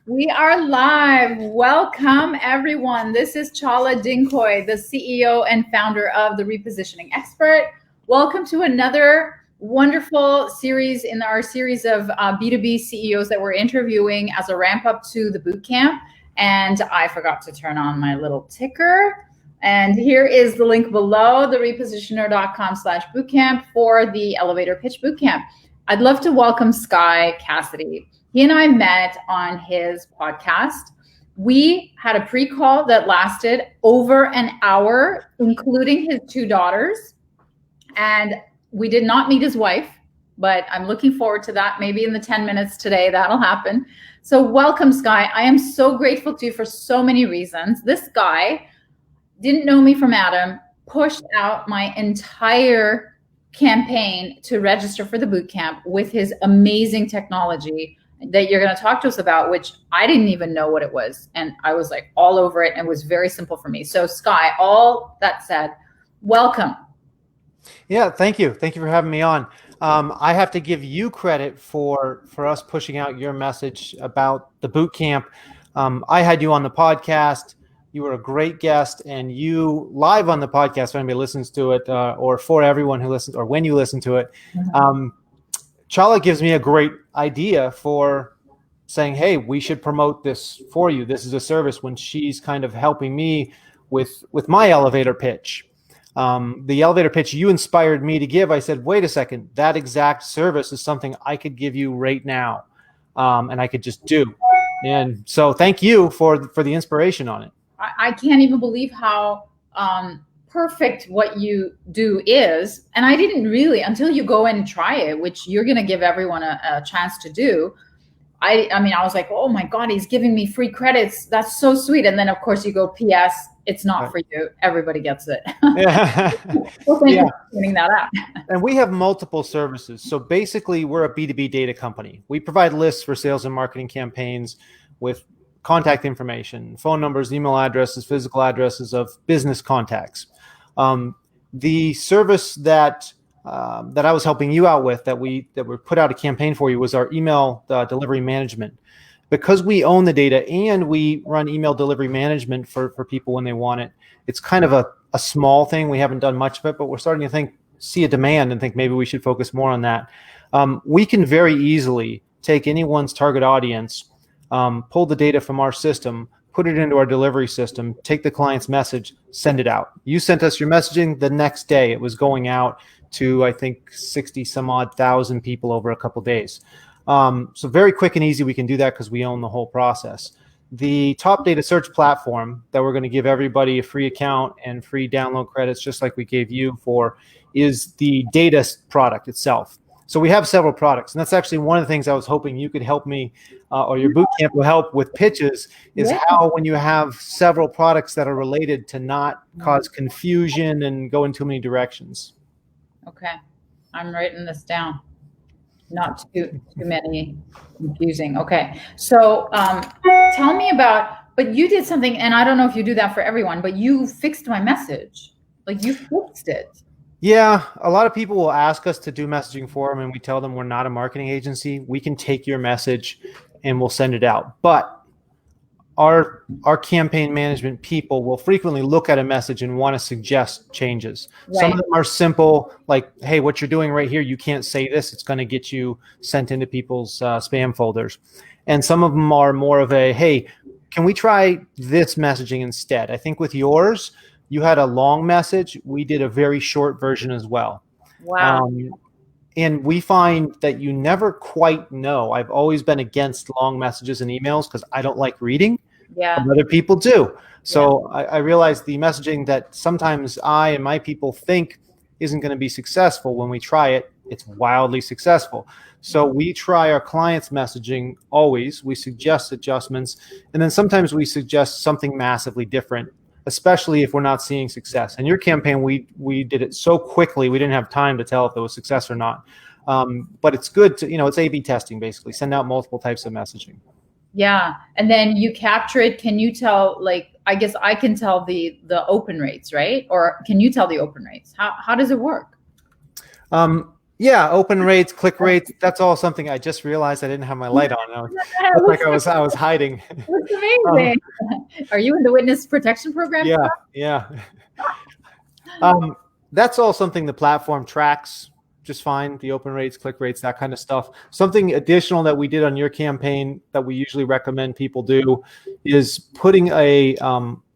We are live. Welcome, everyone. This is Chala Dinkoy, the CEO and founder of The Repositioning Expert. Welcome to another wonderful series in our series of B2B CEOs that we're interviewing as a ramp up to the bootcamp. And I forgot to turn on my little ticker. And here is the link below, therepositioner.com/bootcamp for the Elevator Pitch Bootcamp. I'd love to welcome Sky Cassidy. He and I met on his podcast. We had a pre-call that lasted over an hour, including his two daughters. And we did not meet his wife, but I'm looking forward to that. Maybe in the 10 minutes today, that'll happen. So welcome, Sky. I am so grateful to you for so many reasons. This guy didn't know me from Adam, pushed out my entire campaign to register for the bootcamp with his amazing technology that you're going to talk to us about, which I didn't even know what it was. And I was like all over it, and it was very simple for me. So Sky, all that said, welcome. Yeah, thank you. Thank you for having me on. I have to give you credit for us pushing out your message about the bootcamp. I had you on the podcast. You were a great guest, and you live on the podcast, if anybody listens to it, or for everyone who listens, or when you listen to it. Chala gives me a great idea for saying, hey, we should promote this for you. This is a service, when she's kind of helping me with my elevator pitch. The elevator pitch you inspired me to give, I said, wait a second, that exact service is something I could give you right now, and I could just do. And so thank you for the inspiration on it. I can't even believe how perfect what you do is. And I didn't really, until you go and try it, which you're going to give everyone a chance to do. I mean, I was like, oh my God, he's giving me free credits. That's so sweet. And then of course you go, PS, it's not for you. Everybody gets it. Yeah. Well, thank you for pointing that out. And we have multiple services. So basically we're a B2B data company. We provide lists for sales and marketing campaigns with contact information, phone numbers, email addresses, physical addresses of business contacts. The service that I was helping you out with, that we put out a campaign for you, was our email delivery management. Because we own the data and we run email delivery management for people when they want it, it's kind of a small thing. We haven't done much of it, but we're starting to see a demand and think maybe we should focus more on that. We can very easily take anyone's target audience, pull the data from our system, put it into our delivery system, take the client's message, send it out. You sent us your messaging, the next day it was going out to, I think, 60 some odd thousand people over a couple days. So very quick and easy. We can do that because we own the whole process. The top data search platform that we're going to give everybody a free account and free download credits, just like we gave you for, is the data product itself. So we have several products, and that's actually one of the things I was hoping you could help me, or your bootcamp will help with pitches, is how, when you have several products that are related, to not cause confusion and go in too many directions. Okay, I'm writing this down. Not too many confusing. Okay, so tell me about, but you did something, and I don't know if you do that for everyone, but you fixed my message. Like, you fixed it. Yeah, a lot of people will ask us to do messaging for them, and we tell them we're not a marketing agency. We can take your message and we'll send it out. But our campaign management people will frequently look at a message and want to suggest changes. Right. Some of them are simple, like, hey, what you're doing right here, you can't say this. It's going to get you sent into people's spam folders. And some of them are more of a, hey, can we try this messaging instead? I think with yours, you had a long message. We did a very short version as well. Wow. And we find that you never quite know. I've always been against long messages and emails because I don't like reading. Yeah. But other people do. So yeah. I realized the messaging that sometimes I and my people think isn't going to be successful, when we try it, it's wildly successful. So we try our clients' messaging always. We suggest adjustments. And then sometimes we suggest something massively different, especially if we're not seeing success. And your campaign, we did it so quickly, we didn't have time to tell if there was success or not. But it's good to, it's A/B testing, basically. Send out multiple types of messaging. Yeah. And then you capture it. Can you tell, like, I guess I can tell the open rates, right? Or can you tell the open rates? How does it work? Yeah, open rates, click rates. That's all something I just realized I didn't have my light on. That Looked like looks, I was hiding. looks Um, amazing. Are you in the witness protection program? yeah, yeah. Um, that's all something the platform tracks just fine. The open rates, click rates, that kind of stuff. Something additional that we did on your campaign that we usually recommend people do is putting a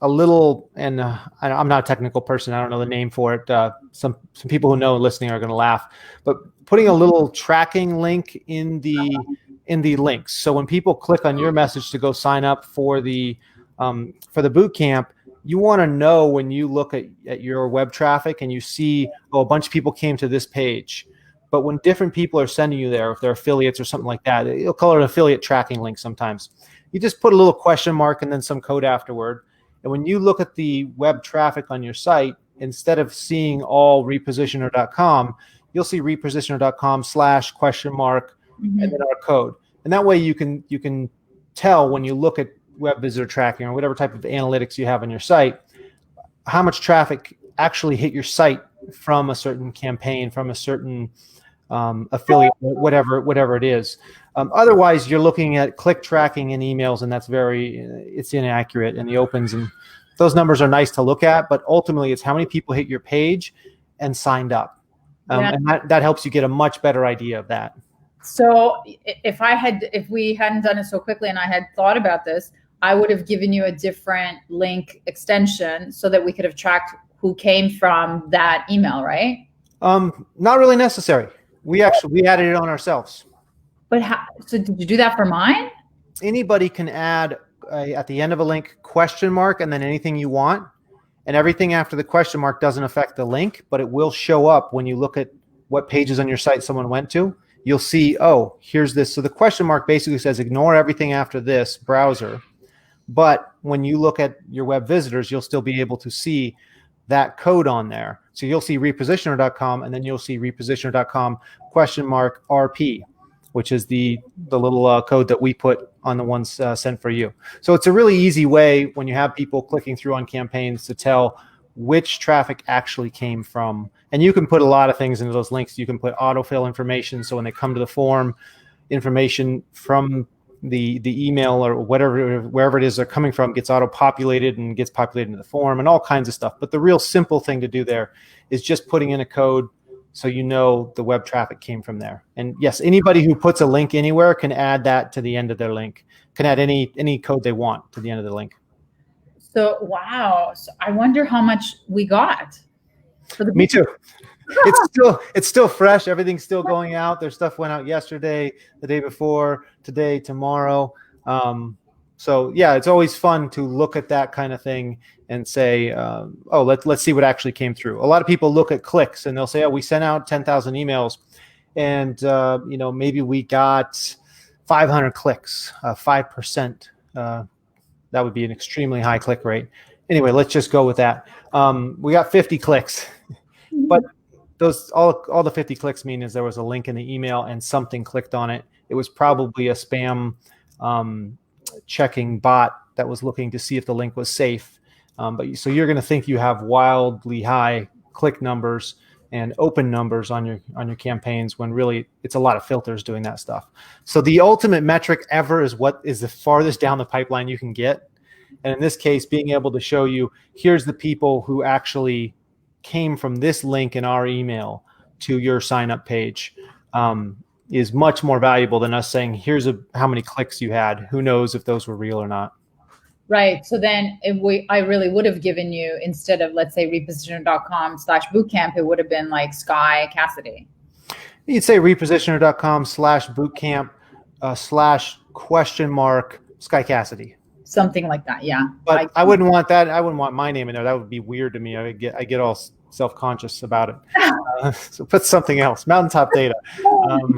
little, and I'm not a technical person. I don't know the name for it. Some people who know listening are going to laugh, but putting a little tracking link in the links. So when people click on your message to go sign up for the boot camp, you want to know when you look at your web traffic and you see, oh, a bunch of people came to this page. But when different people are sending you there, if they're affiliates or something like that, you'll call it an affiliate tracking link sometimes. You just put a little question mark and then some code afterward. And when you look at the web traffic on your site, instead of seeing all repositioner.com, you'll see repositioner.com/question mark and then our code. And that way you can tell when you look at web visitor tracking or whatever type of analytics you have on your site, how much traffic actually hit your site from a certain campaign, from a certain affiliate, whatever it is. Otherwise, you're looking at click tracking in emails, and it's inaccurate in the opens. And those numbers are nice to look at, but ultimately, it's how many people hit your page and signed up, and that helps you get a much better idea of that. So if we hadn't done it so quickly and I had thought about this, I would have given you a different link extension so that we could have tracked who came from that email, right? Not really necessary. We added it on ourselves. But so did you do that for mine? Anybody can add at the end of a link question mark and then anything you want. And everything after the question mark doesn't affect the link, but it will show up when you look at what pages on your site someone went to. You'll see, oh, here's this. So the question mark basically says ignore everything after this browser. But when you look at your web visitors, you'll still be able to see that code on there. So you'll see repositioner.com and then you'll see repositioner.com question mark RP, which is the little code that we put on the ones sent for you. So it's a really easy way when you have people clicking through on campaigns to tell which traffic actually came from. And you can put a lot of things into those links. You can put autofill information. So when they come to the form, information from the email or wherever it is they're coming from gets auto-populated and gets populated into the form and all kinds of stuff. But the real simple thing to do there is just putting in a code so you know the web traffic came from there. And yes, anybody who puts a link anywhere can add that to the end of their link, can add any code they want to the end of the link. So, wow. So I wonder how much we got. Me too. It's still fresh. Everything's still going out. Their stuff went out yesterday, the day before, today, tomorrow. So yeah, it's always fun to look at that kind of thing and say, oh, let's see what actually came through. A lot of people look at clicks and they'll say, oh, we sent out 10,000 emails and maybe we got 500 clicks, 5%. That would be an extremely high click rate. Anyway, let's just go with that. We got 50 clicks, but those all the 50 clicks mean is there was a link in the email and something clicked on it. It was probably a spam checking bot that was looking to see if the link was safe. So you're going to think you have wildly high click numbers and open numbers on your campaigns when really it's a lot of filters doing that stuff. So the ultimate metric ever is what is the farthest down the pipeline you can get. And in this case, being able to show you, here's the people who actually came from this link in our email to your sign up page is much more valuable than us saying, here's how many clicks you had. Who knows if those were real or not. Right. So then I really would have given you, instead of, let's say, repositioner.com/bootcamp, it would have been like Sky Cassidy. You'd say repositioner.com/bootcamp /question mark Sky Cassidy. Something like that. Yeah. But I wouldn't want that. I wouldn't want my name in there. That would be weird to me. I get all self-conscious about it. So put something else. Mountaintop data.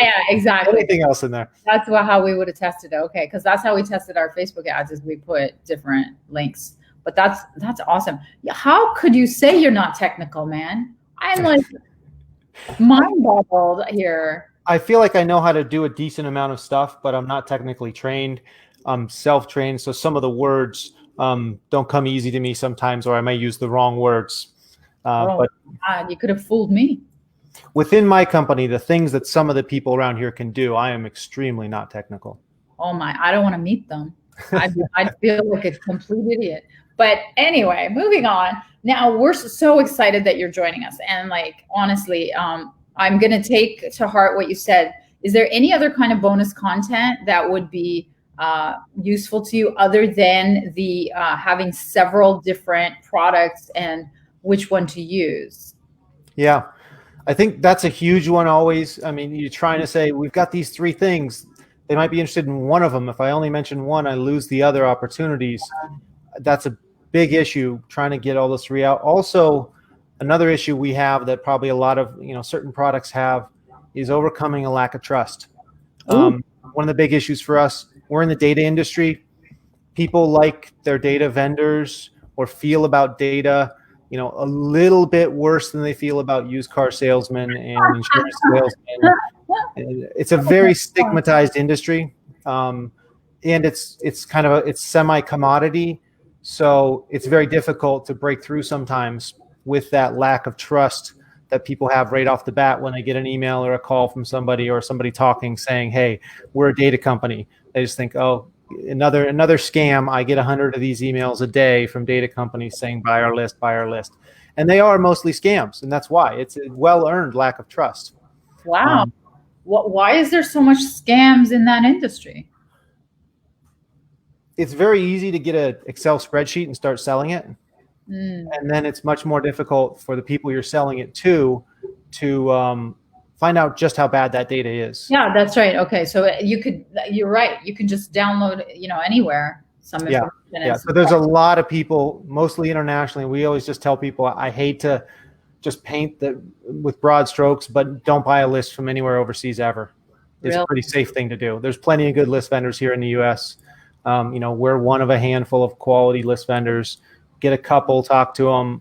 Yeah, exactly. Anything else in there? That's how we would have tested it. Okay, because that's how we tested our Facebook ads, is we put different links. But that's awesome. How could you say you're not technical, man? I'm like mind boggled here. I feel like I know how to do a decent amount of stuff, but I'm not technically trained. I'm self-trained, so some of the words don't come easy to me sometimes, or I may use the wrong words. But God, you could have fooled me. Within my company, the things that some of the people around here can do, I am extremely not technical. Oh my, I don't want to meet them. I'd feel like a complete idiot. But anyway, moving on. Now we're so excited that you're joining us. And like, honestly, I'm going to take to heart what you said. Is there any other kind of bonus content that would be useful to you other than the having several different products and which one to use? Yeah, I think that's a huge one always. I mean, you're trying to say, we've got these three things. They might be interested in one of them. If I only mention one, I lose the other opportunities. That's a big issue, trying to get all those three out. Also, another issue we have that probably a lot of certain products have is overcoming a lack of trust. One of the big issues for us, we're in the data industry. People like their data vendors or feel about data, a little bit worse than they feel about used car salesmen and insurance salesmen. It's a very stigmatized industry, and it's kind of it's semi-commodity, so it's very difficult to break through sometimes with that lack of trust that people have right off the bat when they get an email or a call from somebody or somebody talking saying, hey, we're a data company. They just think, oh, another scam. I get 100 of these emails a day from data companies saying buy our list, and they are mostly scams, and that's why it's a well-earned lack of trust. Wow. Why is there so much scams in that industry? It's very easy to get an Excel spreadsheet and start selling it. And then it's much more difficult for the people you're selling it to find out just how bad that data is. Yeah, that's right. Okay. So you're right. You can just download, anywhere. Some information. Yeah. So there's a lot of people, mostly internationally. We always just tell people, I hate to just paint with broad strokes, but don't buy a list from anywhere overseas ever. It's a pretty safe thing to do. There's plenty of good list vendors here in the US. We're one of a handful of quality list vendors. Get a couple, talk to them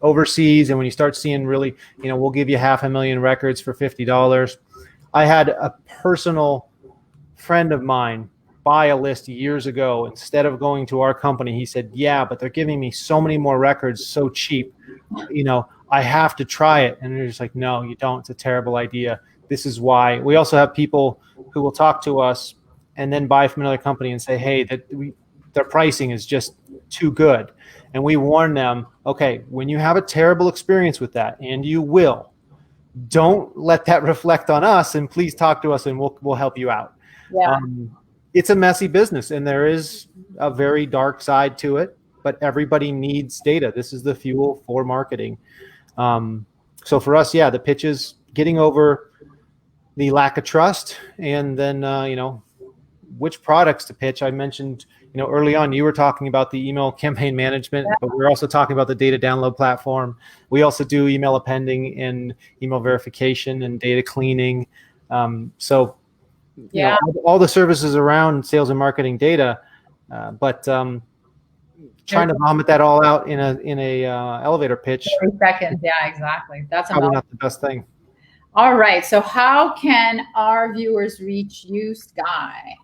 overseas. And when you start seeing really, we'll give you 500,000 records for $50. I had a personal friend of mine buy a list years ago. Instead of going to our company, he said, yeah, but they're giving me so many more records so cheap. I have to try it. And they're just like, no, you don't. It's a terrible idea. This is why. We also have people who will talk to us and then buy from another company and say, hey, their pricing is just too good. And we warn them, okay, when you have a terrible experience with that, and you will, don't let that reflect on us, and please talk to us and we'll help you out. Yeah. It's a messy business, and there is a very dark side to it, but everybody needs data. This is the fuel for marketing. So for us, the pitch is getting over the lack of trust, and then, which products to pitch. I mentioned, early on, you were talking about the email campaign management, but we're also talking about the data download platform. We also do email appending and email verification and data cleaning. All the services around sales and marketing data, but trying to vomit that all out in a elevator pitch. 30 seconds. Yeah, exactly. That's probably not the best thing. All right. So how can our viewers reach you, Sky?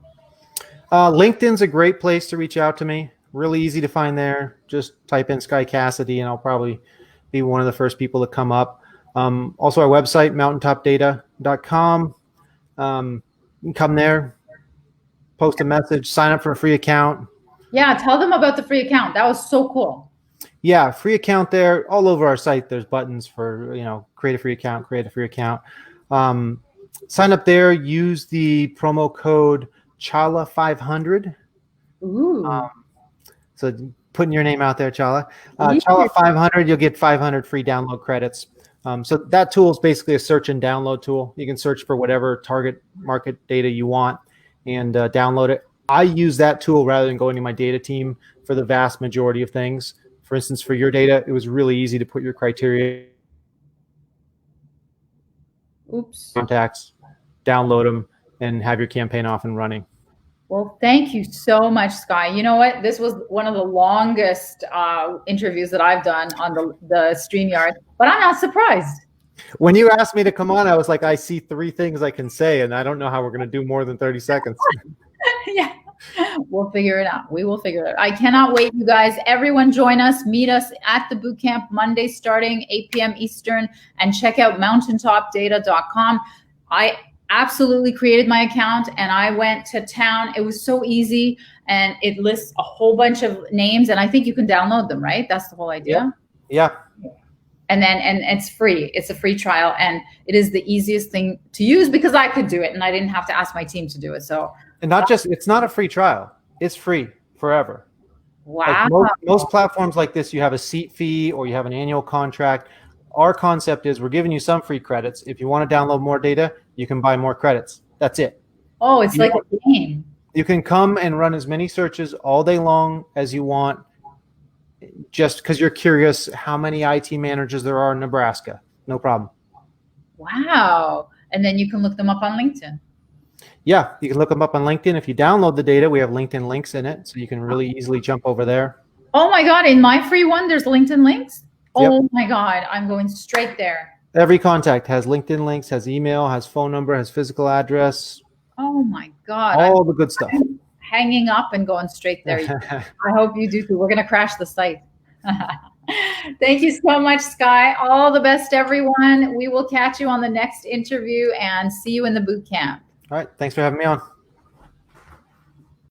LinkedIn's a great place to reach out to me. Really easy to find there. Just type in Sky Cassidy and I'll probably be one of the first people to come up. Also our website, mountaintopdata.com. You can come there, post a message, sign up for a free account. Yeah, tell them about the free account. That was so cool. Yeah, free account there. All over our site, there's buttons for, create a free account. Sign up there, use the promo code Chala500. Ooh. So putting your name out there, Chala. Chala500, you'll get 500 free download credits. So that tool is basically a search and download tool. You can search for whatever target market data you want and download it. I use that tool rather than going to my data team for the vast majority of things. For instance, for your data, it was really easy to put your criteria, contacts, download them, and have your campaign off and running. Well, thank you so much, Sky. You know what? This was one of the longest interviews that I've done on the StreamYard, but I'm not surprised. When you asked me to come on, I was like, I see 3 things I can say, and I don't know how we're going to do more than 30 seconds. Yeah. We'll figure it out. We will figure it out. I cannot wait, you guys. Everyone join us. Meet us at the bootcamp Monday starting 8 p.m. Eastern, and check out mountaintopdata.com. I absolutely created my account and I went to town. It was so easy, and it lists a whole bunch of names, and I think you can download them, right? That's the whole idea. Yeah. And it's free. It's a free trial, and it is the easiest thing to use because I could do it and I didn't have to ask my team to do it. So, and it's not a free trial. It's free forever. Wow. Like most platforms like this, you have a seat fee or you have an annual contract. Our concept is we're giving you some free credits. If you want to download more data, you can buy more credits. That's it. Oh, it's like a game. You can come and run as many searches all day long as you want, just because you're curious how many IT managers there are in Nebraska. No problem. Wow. And then you can look them up on LinkedIn. Yeah, you can look them up on LinkedIn. If you download the data, we have LinkedIn links in it, so you can really easily jump over there. Oh my God. In my free one, there's LinkedIn links. Yep. Oh my God. I'm going straight there. Every contact has LinkedIn links, has email, has phone number, has physical address. Oh my God. All the good stuff. I'm hanging up and going straight there. I hope you do too. We're going to crash the site. Thank you so much, Sky. All the best, everyone. We will catch you on the next interview and see you in the boot camp. All right. Thanks for having me on.